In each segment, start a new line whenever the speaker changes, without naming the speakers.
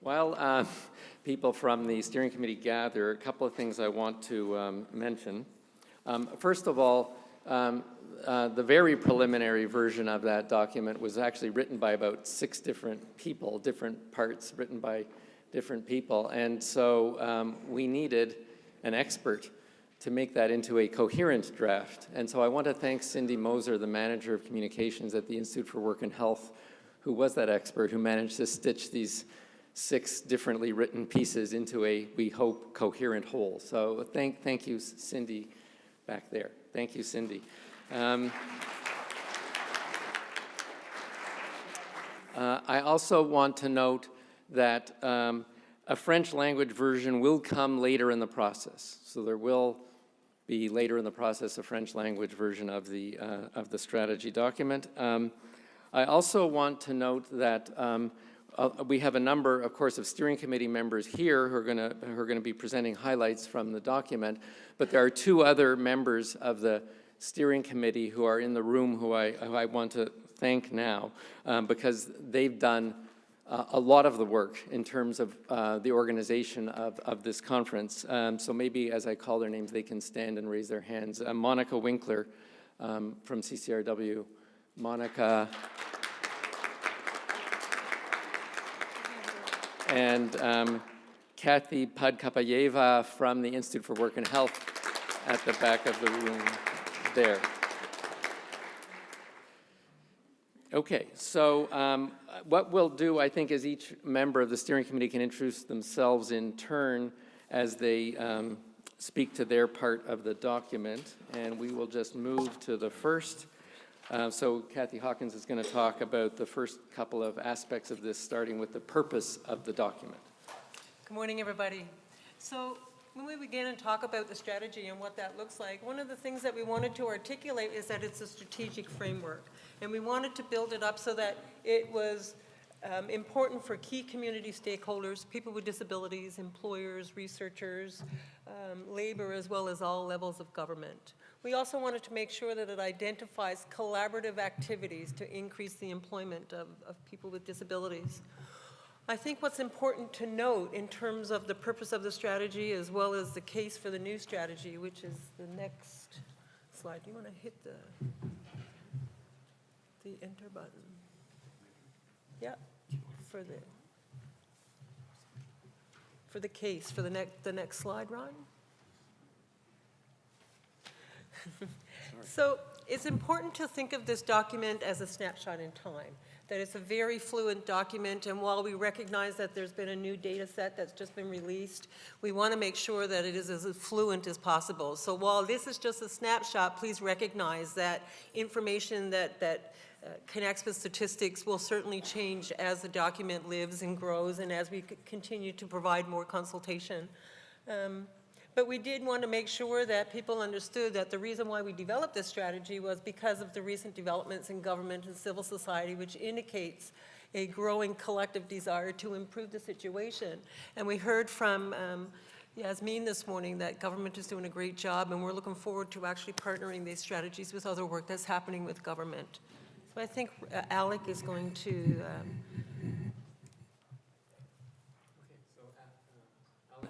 While people from the steering committee gather, a couple of things I want to mention. First of all, the very preliminary version of that document was actually written by about 6 different people, different parts written by different people. And so we needed an expert to make that into a coherent draft. And so I want to thank Cindy Moser, the manager of communications at the Institute for Work and Health, who was that expert who managed to stitch these 6 differently written pieces into a, we hope, coherent whole. So thank you, Cindy, back there. Thank you, Cindy. I also want to note that a French language version will come later in the process. So there will be later in the process a French language version of the strategy document. I also want to note that we have a number, of course, of steering committee members here who are going to be presenting highlights from the document, but there are 2 other members of the steering committee who are in the room who I want to thank now because they've done a lot of the work in terms of the organization of this conference. So maybe as I call their names, they can stand and raise their hands. Monica Winkler from CCRW. Monica. And Kathy Podkapayeva from the Institute for Work and Health at the back of the room there. Okay, so what we'll do, I think, is each member of the steering committee can introduce themselves in turn as they speak to their part of the document, and we will just move to the first. So Kathy Hawkins is going to talk about the first couple of aspects of this, starting with the purpose of the document.
Good morning, everybody. So when we begin and talk about the strategy and what that looks like, one of the things that we wanted to articulate is that it's a strategic framework. And we wanted to build it up so that it was important for key community stakeholders, people with disabilities, employers, researchers, labor, as well as all levels of government. We also wanted to make sure that it identifies collaborative activities to increase the employment of people with disabilities. I think what's important to note in terms of the purpose of the strategy as well as the case for the new strategy, which is the next slide. Do you want to hit the enter button? Yeah, for the case, for the next slide, Ron. So it's important to think of this document as a snapshot in time, that it's a very fluid document, and while we recognize that there's been a new data set that's just been released, we want to make sure that it is as fluent as possible. So while this is just a snapshot, please recognize that information that connects with statistics will certainly change as the document lives and grows and as we continue to provide more consultation. But we did want to make sure that people understood that the reason why we developed this strategy was because of the recent developments in government and civil society, which indicates a growing collective desire to improve the situation. And we heard from Yasmin this morning that government is doing a great job, and we're looking forward to actually partnering these strategies with other work that's happening with government. So I think Alec is going to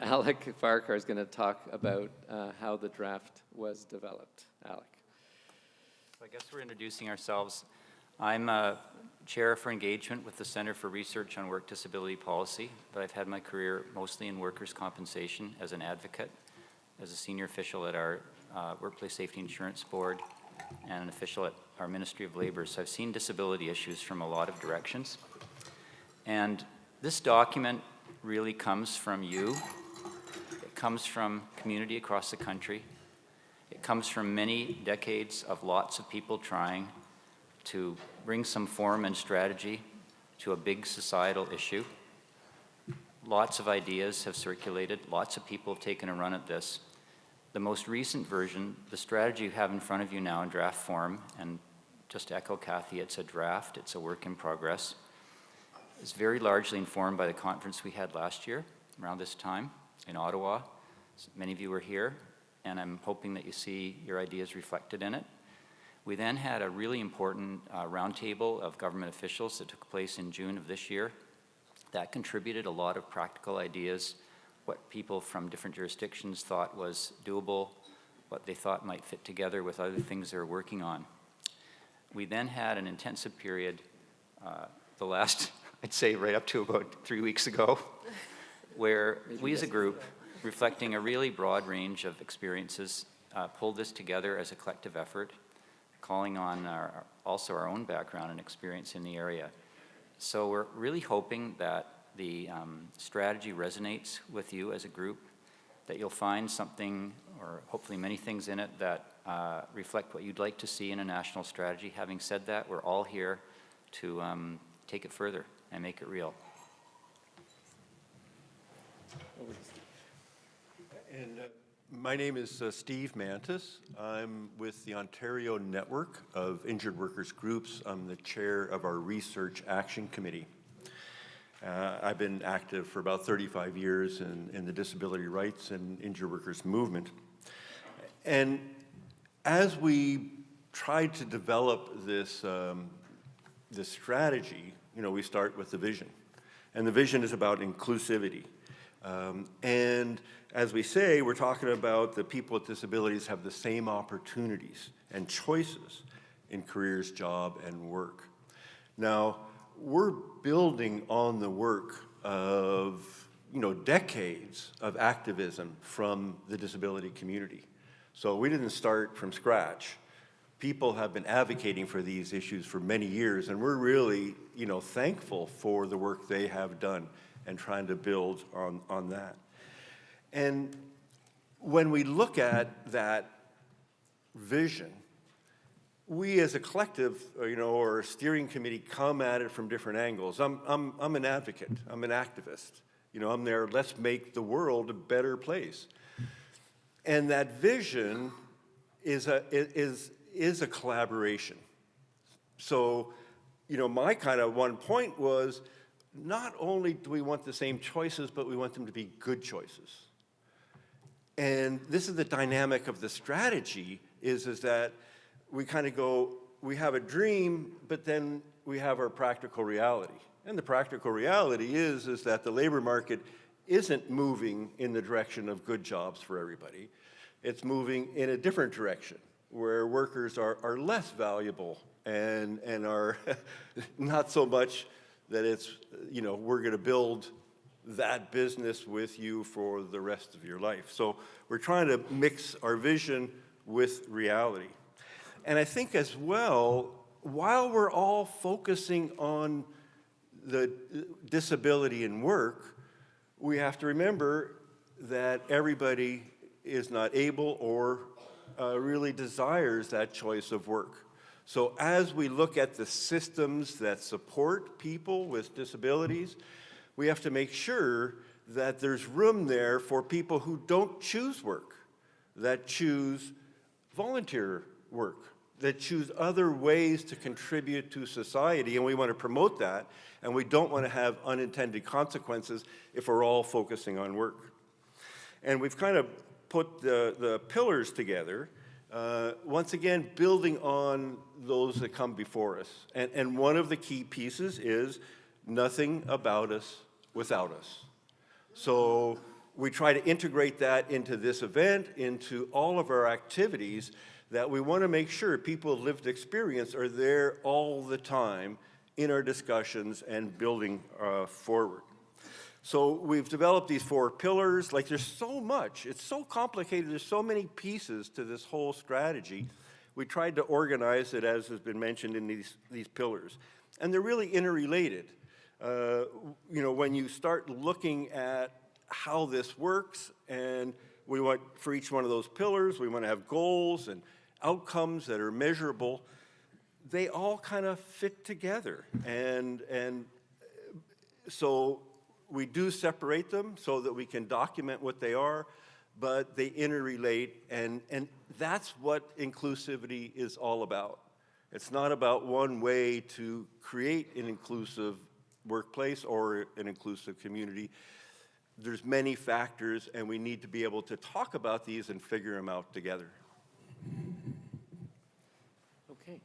Alec Farquhar is going to talk about how the draft was developed. Alec.
So I guess we're introducing ourselves. I'm a chair for engagement with the Center for Research on Work Disability Policy, but I've had my career mostly in workers' compensation as an advocate, as a senior official at our Workplace Safety Insurance Board, and an official at our Ministry of Labor. So I've seen disability issues from a lot of directions. And this document really comes from you. It comes from community across the country. It comes from many decades of lots of people trying to bring some form and strategy to a big societal issue. Lots of ideas have circulated. Lots of people have taken a run at this. The most recent version, the strategy you have in front of you now in draft form, and just to echo Kathy, it's a draft, it's a work in progress, is very largely informed by the conference we had last year around this time in Ottawa. Many of you were here, and I'm hoping that you see your ideas reflected in it. We then had a really important roundtable of government officials that took place in June of this year, That contributed a lot of practical ideas, what people from different jurisdictions thought was doable, what they thought might fit together with other things they're working on. We then had an intensive period, the last, I'd say right up to about 3 weeks ago, where we as a group, reflecting a really broad range of experiences, pulled this together as a collective effort, calling on also our own background and experience in the area. So we're really hoping that the strategy resonates with you as a group, that you'll find something, or hopefully many things in it that reflect what you'd like to see in a national strategy. Having said that, we're all here to take it further and make it real.
And my name is Steve Mantis. I'm with the Ontario Network of Injured Workers Groups. I'm the chair of our Research Action Committee. I've been active for about 35 years in the disability rights and injured workers movement. And as we tried to develop this, this strategy, you know, we start with the vision. And the vision is about inclusivity. And as we say, we're talking about the people with disabilities have the same opportunities and choices in careers, job, and work. Now, we're building on the work of, you know, decades of activism from the disability community. So we didn't start from scratch. People have been advocating for these issues for many years, and we're really, you know, thankful for the work they have done and trying to build on that. And when we look at that vision, we as a collective, you know, or a steering committee come at it from different angles. I'm an advocate, I'm an activist. You know, I'm there, let's make the world a better place. And that vision is a collaboration. So, you know, my kind of one point was, not only do we want the same choices, but we want them to be good choices. And this is the dynamic of the strategy, is that we kind of go, we have a dream, but then we have our practical reality. And the practical reality is that the labor market isn't moving in the direction of good jobs for everybody. It's moving in a different direction, where workers are less valuable and are not so much that it's, you know, we're going to build that business with you for the rest of your life. So we're trying to mix our vision with reality. And I think as well, while we're all focusing on the disability in work, we have to remember that everybody is not able or really desires that choice of work. So as we look at the systems that support people with disabilities, we have to make sure that there's room there for people who don't choose work, that choose volunteer work, that choose other ways to contribute to society, and we want to promote that, and we don't want to have unintended consequences if we're all focusing on work. And we've kind of put the pillars together, once again, building on those that come before us. And one of the key pieces is nothing about us without us. So we try to integrate that into this event, into all of our activities, that we want to make sure people with lived experience are there all the time in our discussions and building forward. So we've developed these 4 pillars. Like, there's so much. It's so complicated. There's so many pieces to this whole strategy. We tried to organize it, as has been mentioned, in these pillars. And they're really interrelated. You know, when you start looking at how this works, and we want, for each one of those pillars, we want to have goals and outcomes that are measurable. They all kind of fit together. And so we do separate them so that we can document what they are, but they interrelate, and that's what inclusivity is all about. It's not about one way to create an inclusive workplace or an inclusive community. There's many factors, and we need to be able to talk about these and figure them out together.
Okay.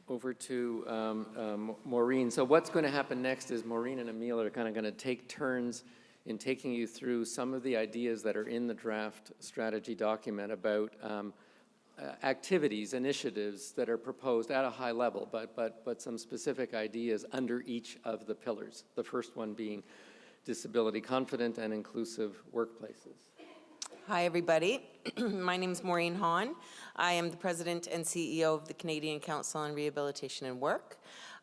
over to Maureen. So what's going to happen next is Maureen and Emile are kind of going to take turns in taking you through some of the ideas that are in the draft strategy document about activities, initiatives that are proposed at a high level, but some specific ideas under each of the pillars. The first one being disability confident and inclusive workplaces.
Hi, everybody. My name is Maureen Hahn. I am the President and CEO of the Canadian Council on Rehabilitation and Work.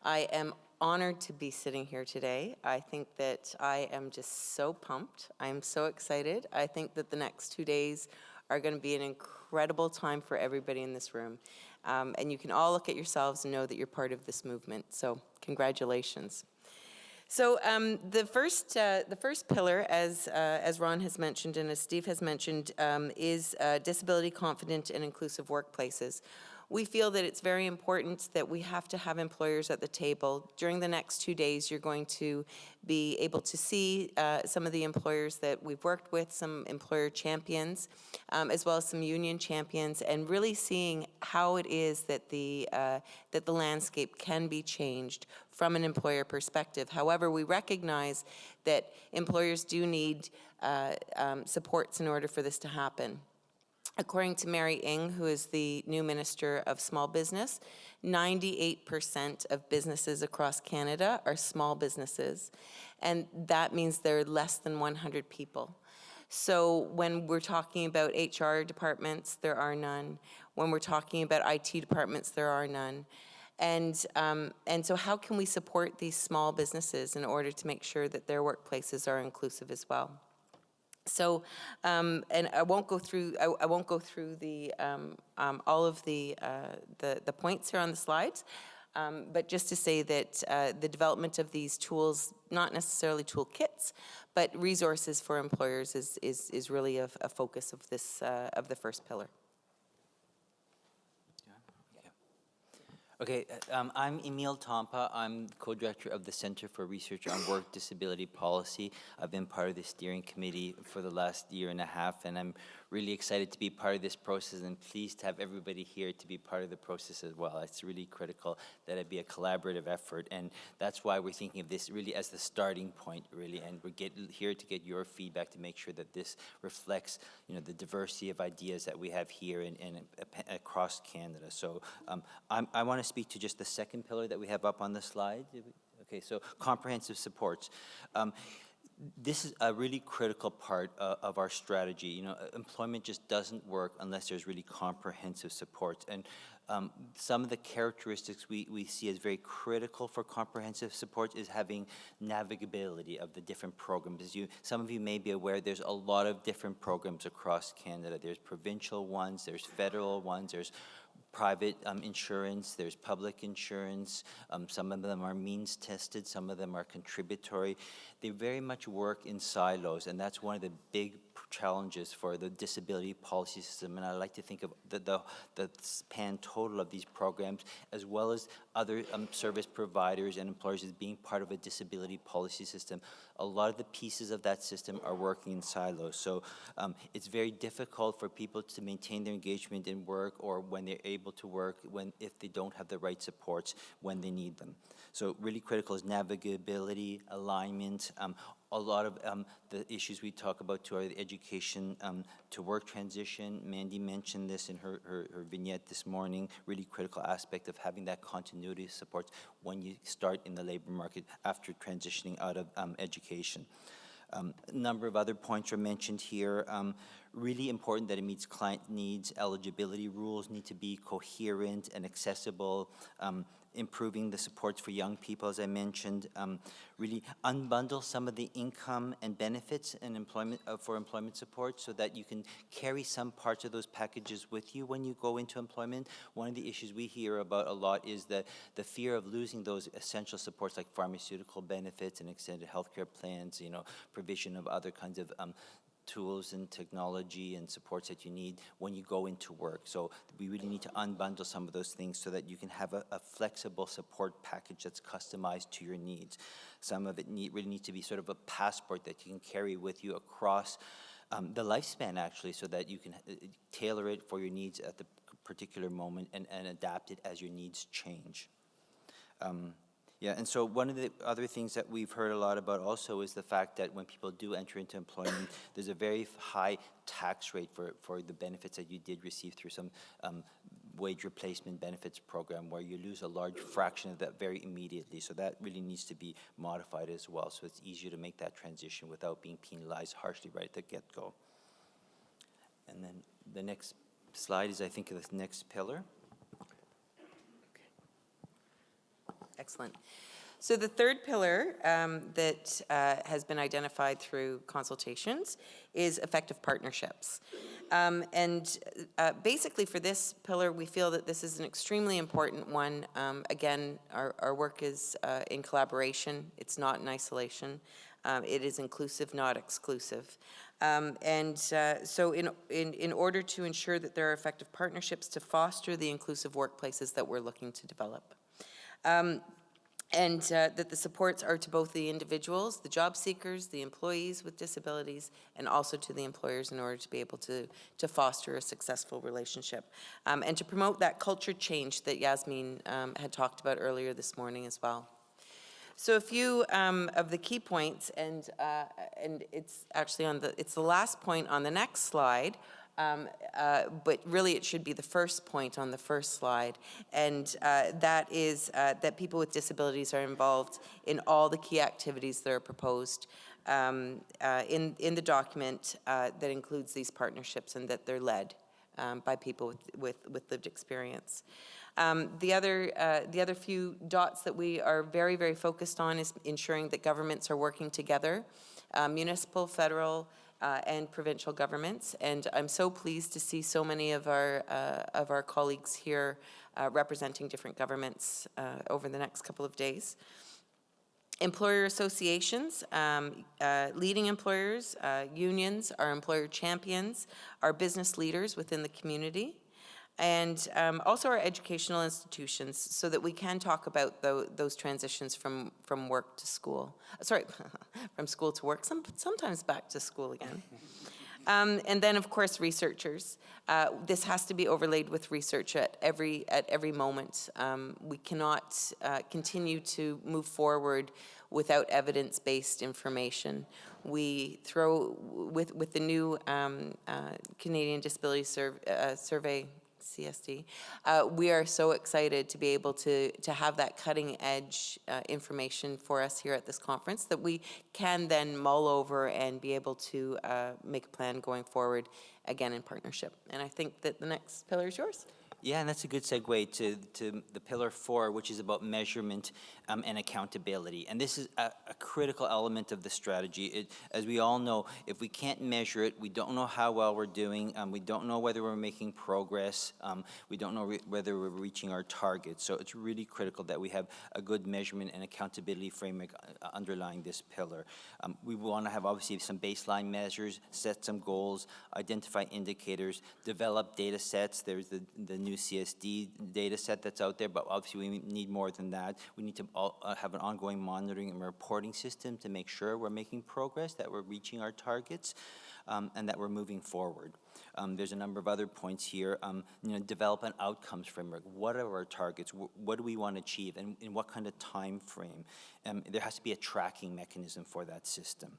I am honored to be sitting here today. I think that I am just so pumped. I am so excited. I think that the next 2 days are going to be an incredible time for everybody in this room. And you can all look at yourselves and know that you're part of this movement. So congratulations. So the first pillar, as Ron has mentioned and as Steve has mentioned, is disability confident and inclusive workplaces. We feel that it's very important that we have to have employers at the table. During the next 2 days, you're going to be able to see some of the employers that we've worked with, some employer champions, as well as some union champions, and really seeing how it is that the landscape can be changed from an employer perspective. However, we recognize that employers do need supports in order for this to happen. According to Mary Ng, who is the new Minister of Small Business, 98% of businesses across Canada are small businesses, and that means they're less than 100 people. So when we're talking about HR departments, there are none. When we're talking about IT departments, there are none. And so how can we support these small businesses in order to make sure that their workplaces are inclusive as well? So, and I won't go through the all of the points here on the slides, but just to say that the development of these tools, not necessarily toolkits, but resources for employers, is really a focus of this of the first pillar.
Okay, I'm Emile Tompa. I'm co-director of the Center for Research on Work Disability Policy. I've been part of the steering committee for the last year and a half, and I'm really excited to be part of this process and pleased to have everybody here to be part of the process as well. It's really critical that it be a collaborative effort, and that's why we're thinking of this really as the starting point, really, and we're here to get your feedback to make sure that this reflects, you know, the diversity of ideas that we have here and across Canada. So I want to speak to just the second pillar that we have up on the slide. Okay, so comprehensive supports. This is a really critical part of our strategy. You know, employment just doesn't work unless there's really comprehensive supports. And some of the characteristics we see as very critical for comprehensive supports is having navigability of the different programs. As some of you may be aware, there's a lot of different programs across Canada. There's provincial ones, there's federal ones, there's private insurance, there's public insurance, some of them are means tested, some of them are contributory. They very much work in silos, and that's one of the big challenges for the disability policy system. And I like to think of the span total of these programs, as well as other service providers and employers, as being part of a disability policy system. A lot of the pieces of that system are working in silos. So it's very difficult for people to maintain their engagement in work, or when they're able to work, if they don't have the right supports when they need them. So really critical is navigability, alignment. A lot of the issues we talk about too are the education to work transition. Mandy mentioned this in her vignette this morning. Really critical aspect of having that continuity of supports when you start in the labor market after transitioning out of education. A number of other points are mentioned here. Really important that it meets client needs. Eligibility rules need to be coherent and accessible. Improving the supports for young people, as I mentioned. Really unbundle some of the income and benefits and employment for employment support, so that you can carry some parts of those packages with you when you go into employment. One of the issues we hear about a lot is the fear of losing those essential supports like pharmaceutical benefits and extended healthcare plans, you know, provision of other kinds of tools and technology and supports that you need when you go into work. So we really need to unbundle some of those things so that you can have a flexible support package that's customized to your needs. Some of it really needs to be sort of a passport that you can carry with you across the lifespan, actually, so that you can tailor it for your needs at the particular moment and adapt it as your needs change. Yeah, and so one of the other things that we've heard a lot about also is the fact that when people do enter into employment, there's a very high tax rate for the benefits that you did receive through some wage replacement benefits program, where you lose a large fraction of that very immediately. So that really needs to be modified as well, so it's easier to make that transition without being penalized harshly right at the get-go. And then the next slide is, I think, the next pillar.
Excellent. So the third pillar that has been identified through consultations is effective partnerships. Basically for this pillar, we feel that this is an extremely important one. Again, our work is in collaboration. It's not in isolation. It is inclusive, not exclusive. So in order to ensure that there are effective partnerships to foster the inclusive workplaces that we're looking to develop. That the supports are to both the individuals, the job seekers, the employees with disabilities, and also to the employers in order to be able to foster a successful relationship. And to promote that culture change that Yasmin had talked about earlier this morning as well. So a few of the key points, and it's actually it's the last point on the next slide, but really it should be the first point on the first slide, and that is that people with disabilities are involved in all the key activities that are proposed in the document that includes these partnerships, and that they're led by people with lived experience. The other few dots that we are very, very focused on is ensuring that governments are working together, municipal, federal, and provincial governments, and I'm so pleased to see so many of our colleagues here representing different governments over the next couple of days. Employer associations, leading employers, unions, our employer champions, our business leaders within the community, and also our educational institutions, so that we can talk about those transitions from work to school. Sorry, from school to work, sometimes back to school again. And then, of course, researchers. This has to be overlaid with research at every moment. We cannot continue to move forward without evidence-based information. We throw, with the new Canadian Disability Survey, CSD, we are so excited to be able to have that cutting edge information for us here at this conference, that we can then mull over and be able to make a plan going forward, again in partnership. And I think that the next pillar is yours.
Yeah, and that's a good segue to the pillar 4, which is about measurement and accountability. And this is a critical element of the strategy. As we all know, if we can't measure it, we don't know how well we're doing, we don't know whether we're making progress, we don't know whether we're reaching our targets. So it's really critical that we have a good measurement and accountability framework underlying this pillar. We want to have obviously some baseline measures, set some goals, identify indicators, develop data sets. There's the new CSD data set that's out there, but obviously we need more than that. We need to have an ongoing monitoring and reporting system to make sure we're making progress, that we're reaching our targets, and that we're moving forward. There's a number of other points here. Develop an outcomes framework. What are our targets? What do we want to achieve, and in what kind of time frame? There has to be a tracking mechanism for that system.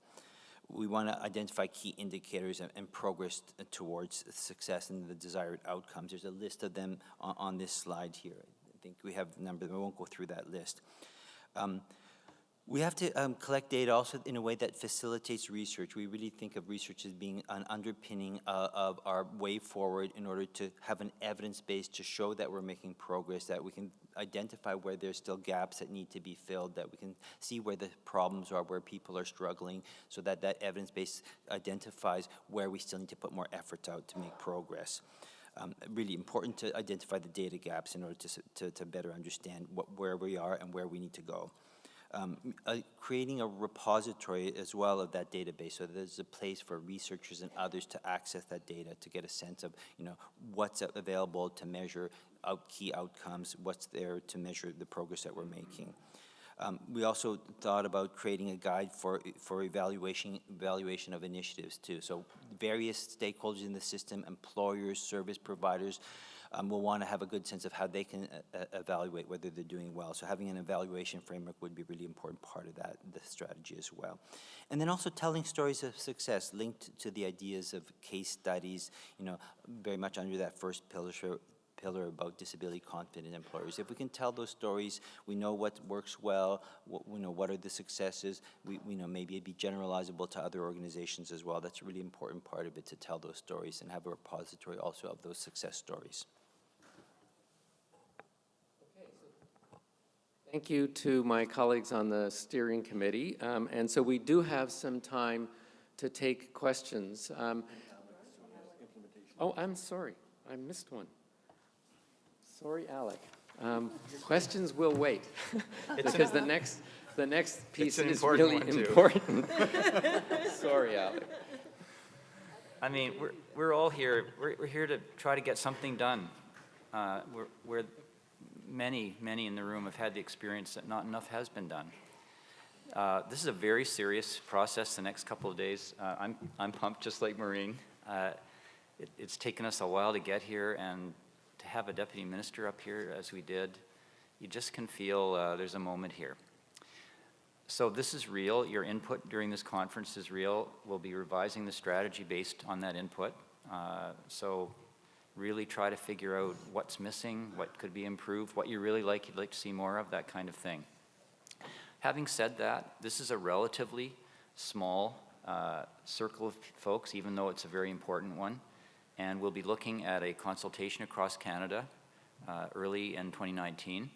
We want to identify key indicators and progress towards success and the desired outcomes. There's a list of them on this slide here. I think we have the number, we won't go through that list. We have to collect data also in a way that facilitates research. We really think of research as being an underpinning of our way forward in order to have an evidence base to show that we're making progress, that we can identify where there's still gaps that need to be filled, that we can see where the problems are, where people are struggling, so that that evidence base identifies where we still need to put more efforts out to make progress. Really important to identify the data gaps in order to better understand where we are and where we need to go. Creating a repository as well of that database, so that there's a place for researchers and others to access that data, to get a sense of what's available to measure key outcomes, what's there to measure the progress that we're making. We also thought about creating a guide for evaluation of initiatives too. So various stakeholders in the system, employers, service providers, will want to have a good sense of how they can evaluate whether they're doing well. So having an evaluation framework would be a really important part of that, the strategy as well. And then also telling stories of success linked to the ideas of case studies, you know, very much under that first pillar about disability confident employers. If we can tell those stories, we know what works well, we know what are the successes, we know maybe it'd be generalizable to other organizations as well. That's a really important part of it, to tell those stories and have a repository also of those success stories.
Thank you to my colleagues on the steering committee. And so we do have some time to take questions. Oh, I'm sorry, I missed one. Sorry, Alec. Questions will wait, because the next piece is really important. Sorry, Alec.
I mean, we're all here. We're here to try to get something done. We're many in the room have had the experience that not enough has been done. This is a very serious process the next couple of days. I'm pumped just like Maureen. It's taken us a while to get here, and to have a deputy minister up here as we did, you just can feel there's a moment here. So this is real. Your input during this conference is real. We'll be revising the strategy based on that input. So really try to figure out what's missing, what could be improved, what you really like, you'd like to see more of, that kind of thing. Having said that, this is a relatively small circle of folks, even though it's a very important one. And we'll be looking at a consultation across Canada early in 2019.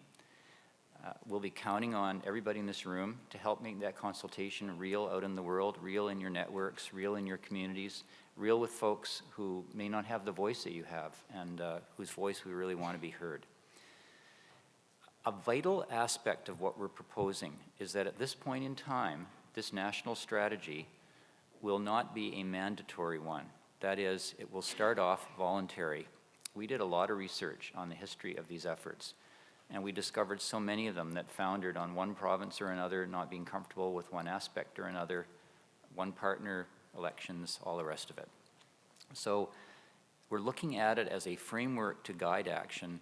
We'll be counting on everybody in this room to help make that consultation real out in the world, real in your networks, real in your communities, real with folks who may not have the voice that you have, and whose voice we really want to be heard. A vital aspect of what we're proposing is that at this point in time, this national strategy will not be a mandatory one. That is, it will start off voluntary. We did a lot of research on the history of these efforts, and we discovered so many of them that foundered on one province or another not being comfortable with one aspect or another, one partner, elections, all the rest of it. So we're looking at it as a framework to guide action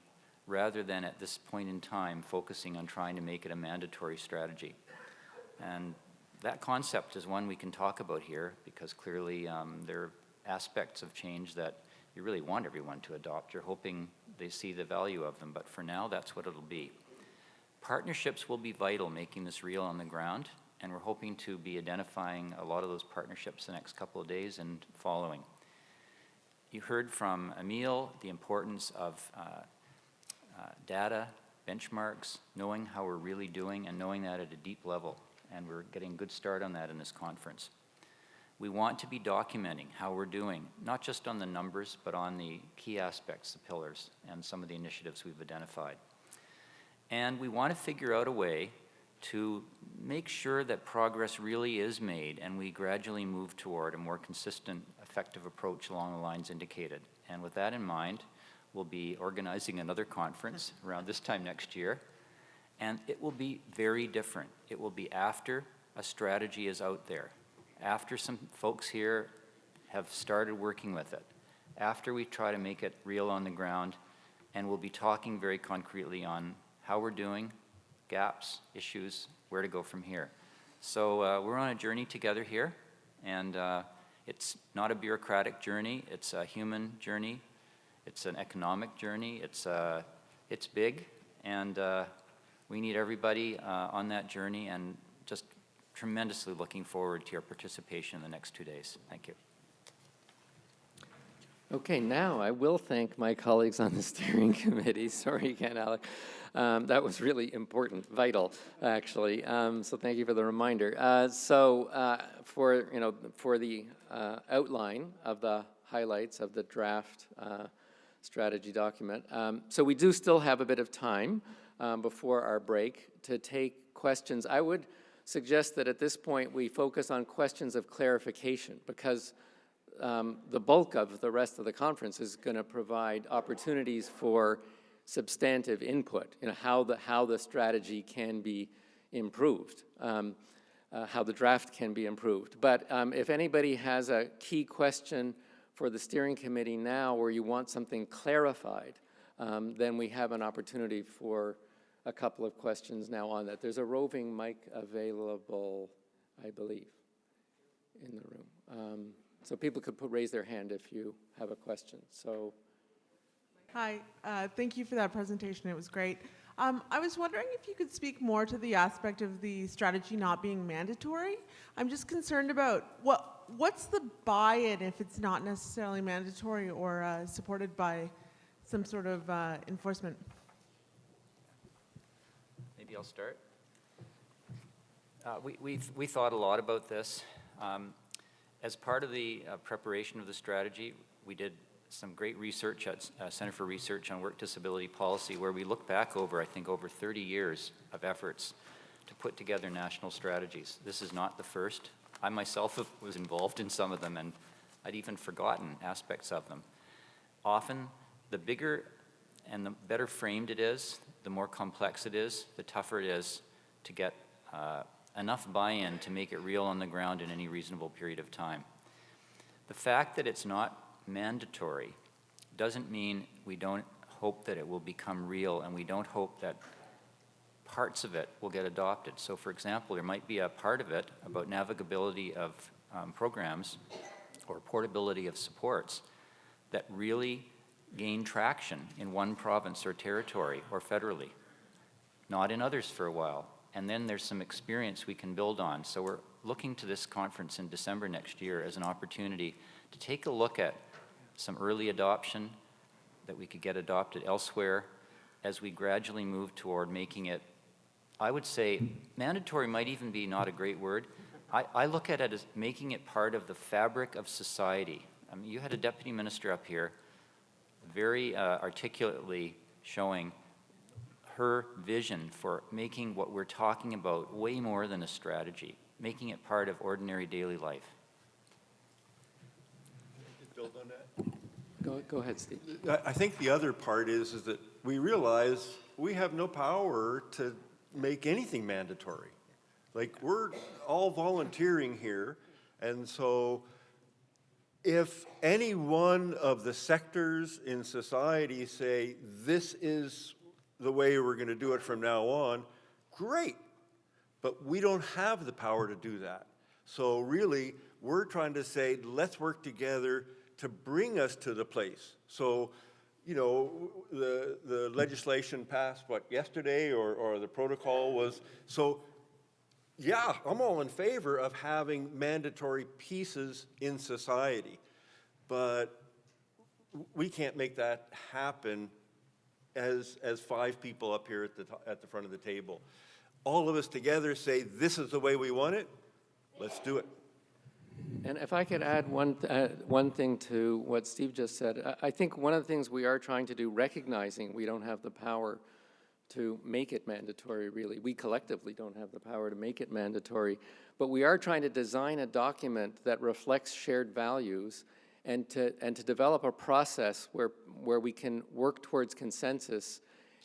rather than at this point in time focusing on trying to make it a mandatory strategy. And that concept is one we can talk about here, because clearly there are aspects of change that you really want everyone to adopt. You're hoping they see the value of them, but for now, that's what it'll be. Partnerships will be vital, making this real on the ground, and we're hoping to be identifying a lot of those partnerships the next couple of days and following. You heard from Emile the importance of data, benchmarks, knowing how we're really doing, and knowing that at a deep level, and we're getting a good start on that in this conference. We want to be documenting how we're doing, not just on the numbers, but on the key aspects, the pillars, and some of the initiatives we've identified. And we want to figure out a way to make sure that progress really is made and we gradually move toward a more consistent, effective approach along the lines indicated. And with that in mind, we'll be organizing another conference around this time next year, and it will be very different. It will be after a strategy is out there, after some folks here have started working with it, after we try to make it real on the ground, and we'll be talking very concretely on how we're doing, gaps, issues, where to go from here. So we're on a journey together here, and it's not a bureaucratic journey, it's a human journey, it's an economic journey, it's big, and we need everybody on that journey, and just tremendously looking forward to your participation in the next 2 days. Thank you.
Okay, now I will thank my colleagues on the steering committee. Sorry again, Alec. That was really important, vital, actually. So thank you for the reminder. For the outline of the highlights of the draft strategy document. So we do still have a bit of time before our break to take questions. I would suggest that at this point we focus on questions of clarification, because the bulk of the rest of the conference is going to provide opportunities for substantive input, how the strategy can be improved, how the draft can be improved. But if anybody has a key question for the steering committee now, where you want something clarified, then we have an opportunity for a couple of questions now on that. There's a roving mic available, I believe, in the room. So people could raise their hand if you have a question. So,
Hi, thank you for that presentation. It was great. I was wondering if you could speak more to the aspect of the strategy not being mandatory. I'm just concerned about what's the buy-in if it's not necessarily mandatory or supported by some sort of enforcement.
Maybe I'll start. We thought a lot about this. As part of the preparation of the strategy, we did some great research at Center for Research on Work Disability Policy, where we look back over, I think, over 30 years of efforts to put together national strategies. This is not the first. I myself was involved in some of them, and I'd even forgotten aspects of them. Often, the bigger and the better framed it is, the more complex it is, the tougher it is to get enough buy-in to make it real on the ground in any reasonable period of time. The fact that it's not mandatory doesn't mean we don't hope that it will become real, and we don't hope that parts of it will get adopted. So for example, there might be a part of it about navigability of programs or portability of supports that really gain traction in one province or territory or federally, not in others for a while. And then there's some experience we can build on. So we're looking to this conference in December next year as an opportunity to take a look at some early adoption that we could get adopted elsewhere as we gradually move toward making it, I would say, mandatory might even be not a great word. I look at it as making it part of the fabric of society. I mean, you had a deputy minister up here very articulately showing her vision for making what we're talking about way more than a strategy, making it part of ordinary daily life.
Build on that?
go ahead, Steve.
I think the other part is that we realize we have no power to make anything mandatory. Like, we're all volunteering here, and so if any one of the sectors in society say, this is the way we're going to do it from now on, great. But we don't have the power to do that. So really, we're trying to say, let's work together to bring us to the place. So, you know, the legislation passed, what, yesterday, or the protocol was, so yeah, I'm all in favor of having mandatory pieces in society, but we can't make that happen as 5 people up here at the front of the table. All of us together say, this is the way we want it, let's do it.
And if I could add one thing to what Steve just said, I think one of the things we are trying to do, recognizing we don't have the power to make it mandatory, really. We collectively don't have the power to make it mandatory, but we are trying to design a document that reflects shared values and to develop a process where we can work towards consensus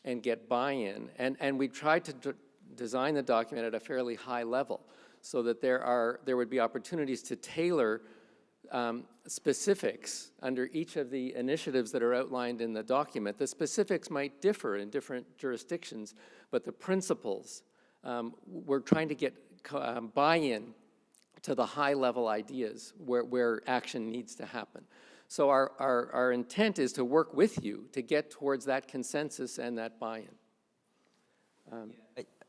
and get buy-in. And we tried to design the document at a fairly high level so that there would be opportunities to tailor specifics under each of the initiatives that are outlined in the document. The specifics might differ in different jurisdictions, but the principles, we're trying to get buy-in to the high-level ideas where action needs to happen. So our intent is to work with you to get towards that consensus and that buy-in.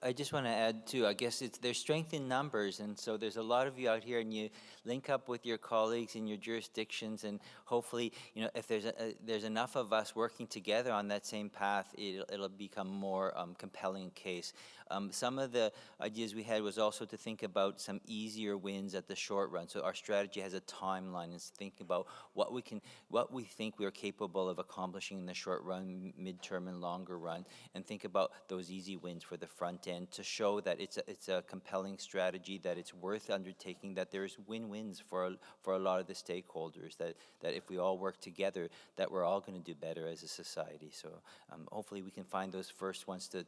I just want to add too, I guess there's strength in numbers, and so there's a lot of you out here, and you link up with your colleagues in your jurisdictions, and hopefully, you know, if there's enough of us working together on that same path, it'll become more compelling case. Some of the ideas we had was also to think about some easier wins at the short run. So our strategy has a timeline, and think about what we think we're capable of accomplishing in the short run, midterm, and longer run, and think about those easy wins for the front end to show that it's a compelling strategy, that it's worth undertaking, that there's win-wins for a lot of the stakeholders, that if we all work together, that we're all going to do better as a society. So hopefully we can find those first ones to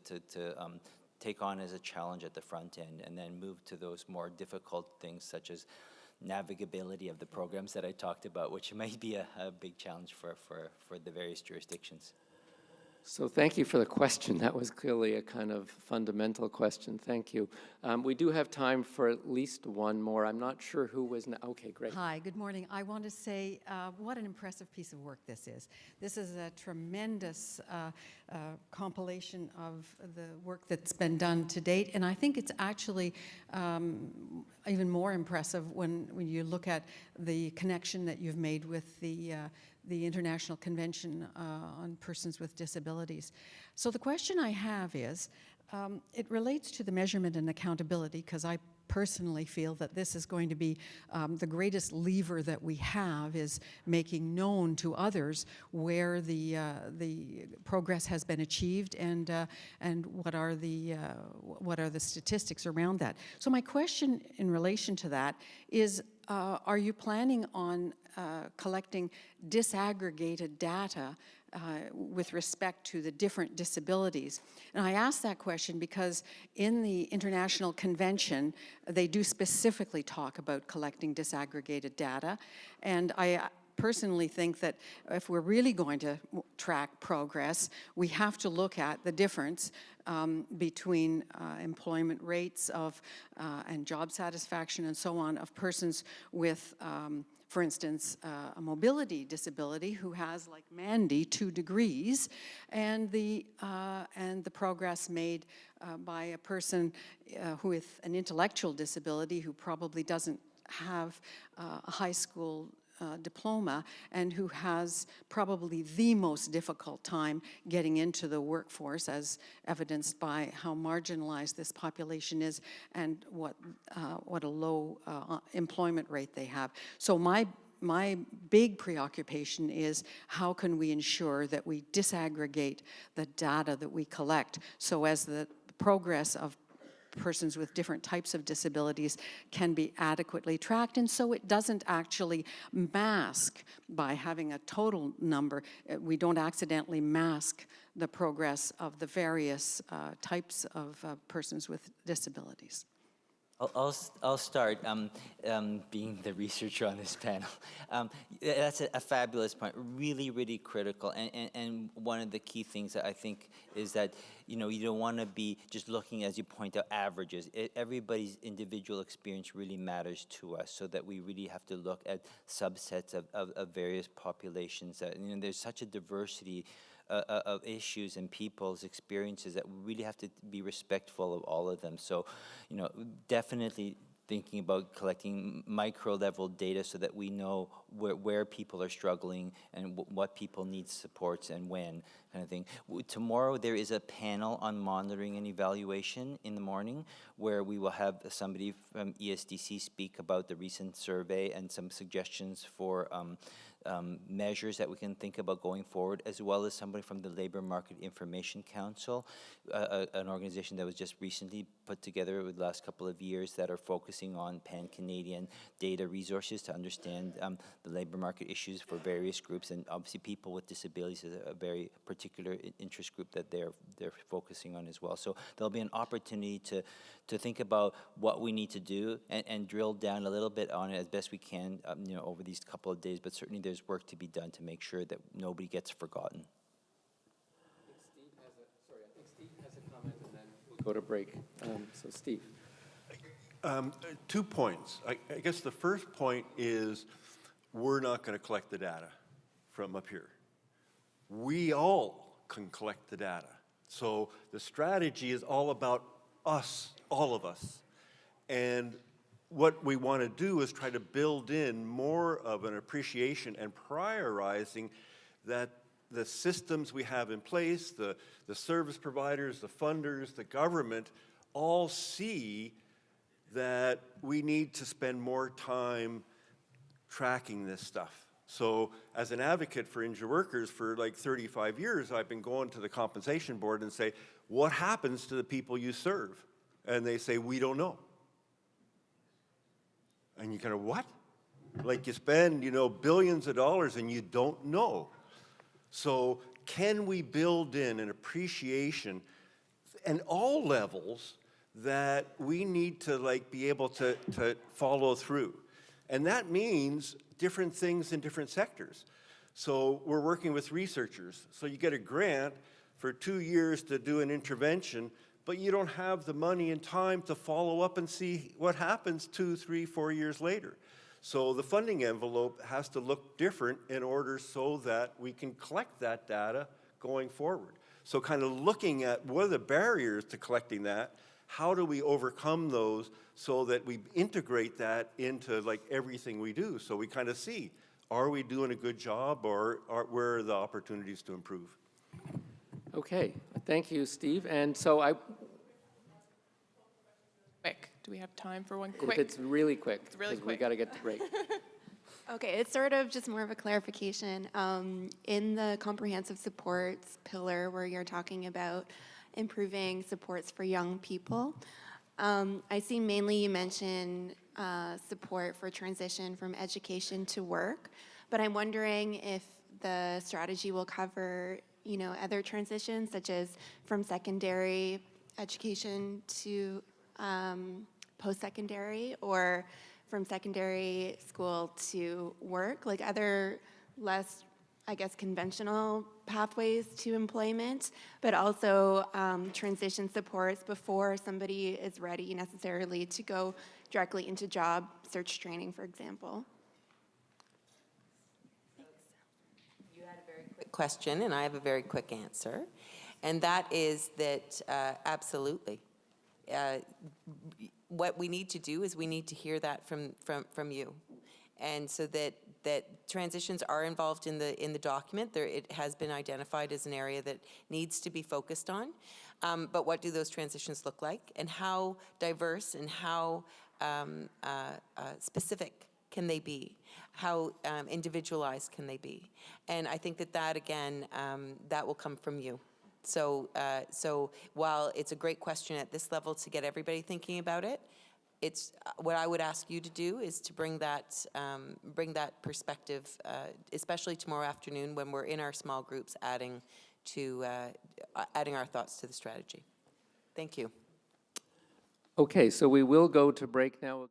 take on as a challenge at the front end, and then move to those more difficult things such as navigability of the programs that I talked about, which might be a big challenge for the various jurisdictions.
So thank you for the question. That was clearly a kind of fundamental question. Thank you. We do have time for at least one more. I'm not sure who was, okay, great.
Hi, good morning. I want to say what an impressive piece of work this is. This is a tremendous compilation of the work that's been done to date, and I think it's actually even more impressive when you look at the connection that you've made with the International Convention on Persons with Disabilities. So the question I have is, it relates to the measurement and accountability, because I personally feel that this is going to be the greatest lever that we have, is making known to others where the progress has been achieved and what are the statistics around that. So my question in relation to that is, are you planning on collecting disaggregated data with respect to the different disabilities? And I ask that question because in the International Convention, they do specifically talk about collecting disaggregated data. And I personally think that if we're really going to track progress, we have to look at the difference between employment rates of and job satisfaction and so on of persons with for instance, a mobility disability who has, like Mandy, 2 degrees, and the progress made by a person who with an intellectual disability who probably doesn't have a high school diploma and who has probably the most difficult time getting into the workforce, as evidenced by how marginalized this population is and what a low employment rate they have. So my big preoccupation is how can we ensure that we disaggregate the data that we collect so as the progress of persons with different types of disabilities can be adequately tracked, and so it doesn't actually mask, by having a total number, we don't accidentally mask the progress of the various types of persons with disabilities.
I'll start being the researcher on this panel. That's a fabulous point, really, really critical. And one of the key things that I think is that, you don't want to be just looking, as you point out, averages. Everybody's individual experience really matters to us, so that we really have to look at subsets of various populations. There's such a diversity of issues and people's experiences that we really have to be respectful of all of them. So, definitely thinking about collecting micro-level data so that we know where people are struggling and what people need supports and when, kind of thing. Tomorrow there is a panel on monitoring and evaluation in the morning where we will have somebody from ESDC speak about the recent survey and some suggestions for measures that we can think about going forward, as well as somebody from the Labor Market Information Council, an organization that was just recently put together over the last couple of years that are focusing on pan-Canadian data resources to understand the labor market issues for various groups, and obviously people with disabilities is a very particular interest group that they're focusing on as well. So there'll be an opportunity to think about what we need to do and drill down a little bit on it as best we can over these couple of days, but certainly there's work to be done to make sure that nobody gets forgotten.
I think Steve has a comment and then we'll go to break. So Steve.
2 points. I guess the first point is we're not going to collect the data from up here. We all can collect the data. So the strategy is all about us, all of us. And what we want to do is try to build in more of an appreciation and prioritizing that the systems we have in place, the service providers, the funders, the government, all see that we need to spend more time tracking this stuff. So as an advocate for injured workers for like 35 years, I've been going to the compensation board and say, what happens to the people you serve? And they say, we don't know. And you kind of, what? Like you spend, billions of dollars and you don't know. So can we build in an appreciation and all levels that we need to be able to follow through? And that means different things in different sectors. So we're working with researchers. So you get a grant for 2 years to do an intervention, but you don't have the money and time to follow up and see what happens 2, 3, 4 years later. So the funding envelope has to look different in order so that we can collect that data going forward. So kind of looking at what are the barriers to collecting that, how do we overcome those so that we integrate that into like everything we do, so we kind of see, are we doing a good job, or where are the opportunities to improve?
Okay, thank you, Steve. And so
Quick. Do we have time for one
if
quick?
it's really quick,
really
'cause we
quick.
got to get to break.
Okay, it's sort of just more of a clarification. In the comprehensive supports pillar where you're talking about improving supports for young people, I see mainly you mention support for transition from education to work, but I'm wondering if the strategy will cover, you know, other transitions such as from secondary education to post-secondary, or from secondary school to work, like other less, I guess, conventional pathways to employment, but also transition supports before somebody is ready necessarily to go directly into job search training, for example.
You had a very quick question, and I have a very quick answer, and that is that absolutely. What we need to do is we need to hear that from you, and so that transitions are involved in the document. It has been identified as an area that needs to be focused on. But what do those transitions look like, and how diverse and how specific can they be? How individualized can they be? And I think that again, that will come from you. So while it's a great question at this level to get everybody thinking about it, it's what I would ask you to do is to bring that perspective, especially tomorrow afternoon when we're in our small groups, adding our thoughts to the strategy. Thank you.
Okay, so we will go to break now.